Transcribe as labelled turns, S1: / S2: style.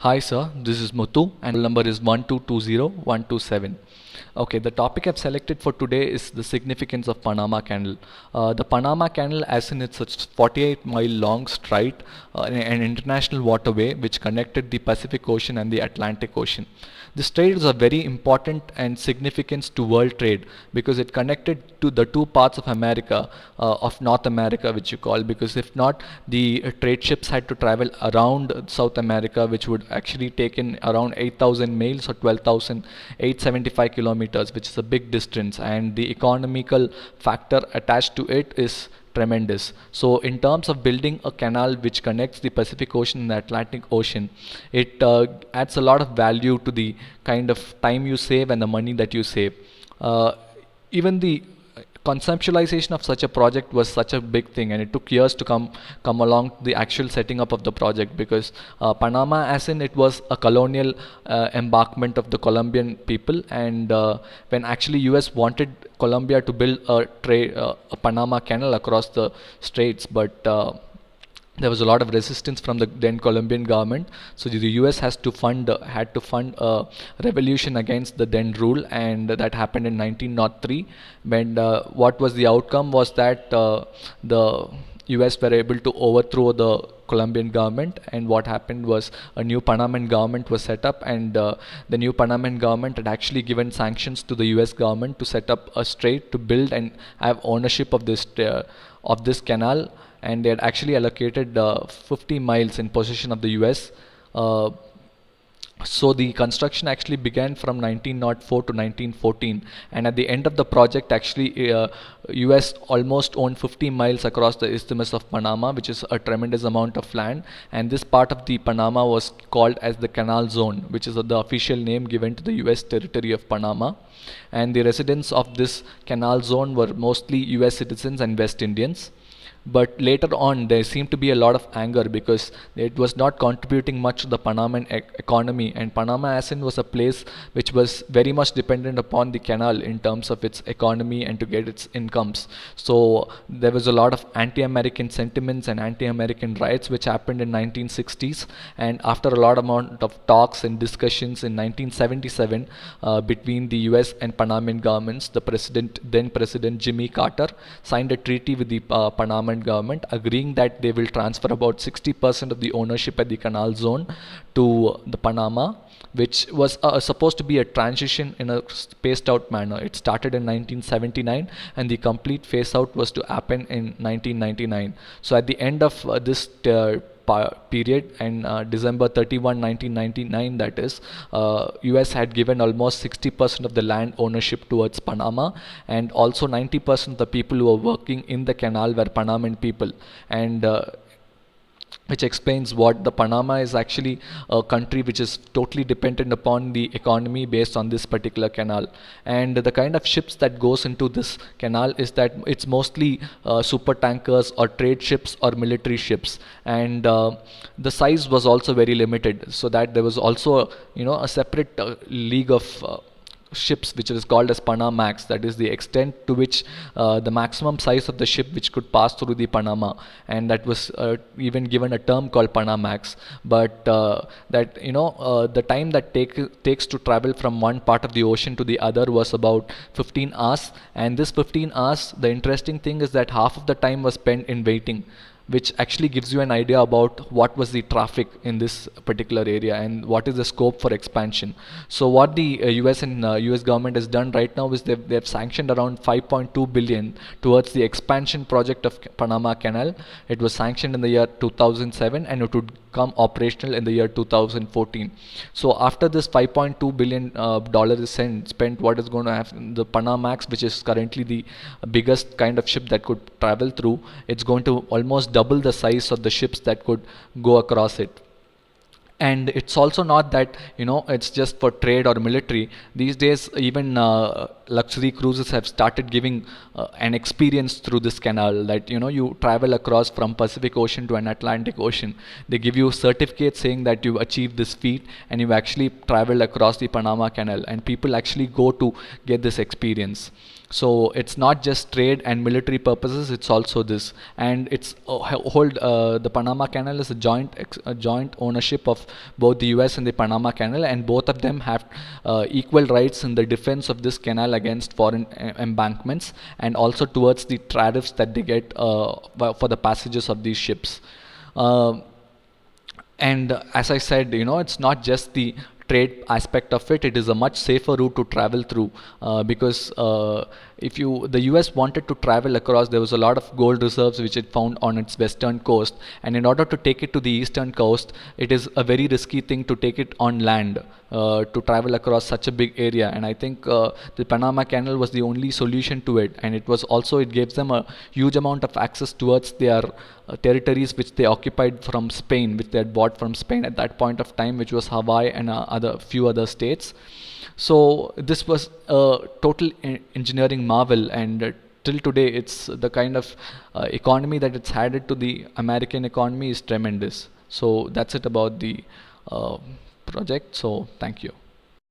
S1: Hi sir, this is Muthu and the number is 1220127. Okay, the topic I've selected for today is the significance of Panama Canal. The Panama Canal, as in it's a 48-mile long strait, an international waterway which connected the Pacific Ocean and the Atlantic Ocean. This strait is a very important and significance to world trade because it connected to the two parts of America, of North America, which you call, because if not, the trade ships had to travel around South America, which would actually take in around 8,000 miles or 12,875 kilometers, which is a big distance, and the economical factor attached to it is tremendous. So in terms of building a canal which connects the Pacific Ocean and the Atlantic Ocean, it adds a lot of value to the kind of time you save and the money that you save. Even the conceptualization of such a project was such a big thing, and it took years to come along the actual setting up of the project, because Panama, as in it was a colonial embarkment of the Colombian people, and when actually US wanted Colombia to build a Panama Canal across the straits, but there was a lot of resistance from the then Colombian government. So the US had to fund a revolution against the then rule, and that happened in 1903. When what was the outcome was that the US were able to overthrow the Colombian government, and what happened was a new Panamanian government was set up, and the new Panamanian government had actually given sanctions to the US government to set up a strait to build and have ownership of this canal, and they had actually allocated 50 miles in possession of the US. Uh, so the construction actually began from 1904 to 1914, and at the end of the project, actually, US almost owned 50 miles across the Isthmus of Panama, which is a tremendous amount of land. And this part of the Panama was called as the Canal Zone, which is the official name given to the US territory of Panama. And the residents of this canal zone were mostly US citizens and West Indians. But later on, there seemed to be a lot of anger because it was not contributing much to the Panamanian economy, and Panama Asin was a place which was very much dependent upon the canal in terms of its economy and to get its incomes. So there was a lot of anti-American sentiments and anti-American riots which happened in 1960s, and after a lot amount of talks and discussions in 1977 between the US and Panamanian governments, then President Jimmy Carter signed a treaty with the Panama government, agreeing that they will transfer about 60% of the ownership at the canal zone to the Panama, which was supposed to be a transition in a spaced out manner. It started in 1979, and the complete phase out was to happen in 1999. So at the end of this period, and December 31, 1999, that is, US had given almost 60% of the land ownership towards Panama, and also 90% of the people who were working in the canal were Panamanian people, and which explains what the Panama is actually a country which is totally dependent upon the economy based on this particular canal. And the kind of ships that goes into this canal is that it's mostly super tankers or trade ships or military ships, and the size was also very limited, so that there was also a separate league of ships which is called as Panamax, that is the extent to which the maximum size of the ship which could pass through the Panama, and that was even given a term called Panamax. But the time that takes to travel from one part of the ocean to the other was about 15 hours, and this 15 hours, the interesting thing is that half of the time was spent in waiting, which actually gives you an idea about what was the traffic in this particular area and what is the scope for expansion. So what the US and US government has done right now is they've sanctioned around 5.2 billion towards the expansion project of Panama Canal. It was sanctioned in the year 2007, and it would come operational in the year 2014. So after this 5.2 billion dollars is spent, what is going to happen? The Panamax, which is currently the biggest kind of ship that could travel through, it's going to almost double the size of the ships that could go across it. And it's also not that it's just for trade or military. These days, even luxury cruises have started giving an experience through this canal, that you travel across from Pacific Ocean to an Atlantic Ocean. They give you certificates saying that you've achieved this feat and you've actually traveled across the Panama Canal, and people actually go to get this experience. So it's not just trade and military purposes, it's also this. And it's the Panama Canal is a joint ownership of both the US and the Panama Canal, and both of them have equal rights in the defense of this canal against foreign embankments, and also towards the tariffs that they get for the passages of these ships. Um and as I said, it's not just the trade aspect of it, it is a much safer route to travel through, because if you the US wanted to travel across, there was a lot of gold reserves which it found on its western coast, and in order to take it to the eastern coast, it is a very risky thing to take it on land, to travel across such a big area. And I think the Panama Canal was the only solution to it, and it gives them a huge amount of access towards their territories which they occupied from Spain, which they had bought from Spain at that point of time, which was Hawaii and other few other states. So this was a total engineering marvel, and till today, it's the kind of economy that it's added to the American economy is tremendous. So that's it about the uh, project. So thank you.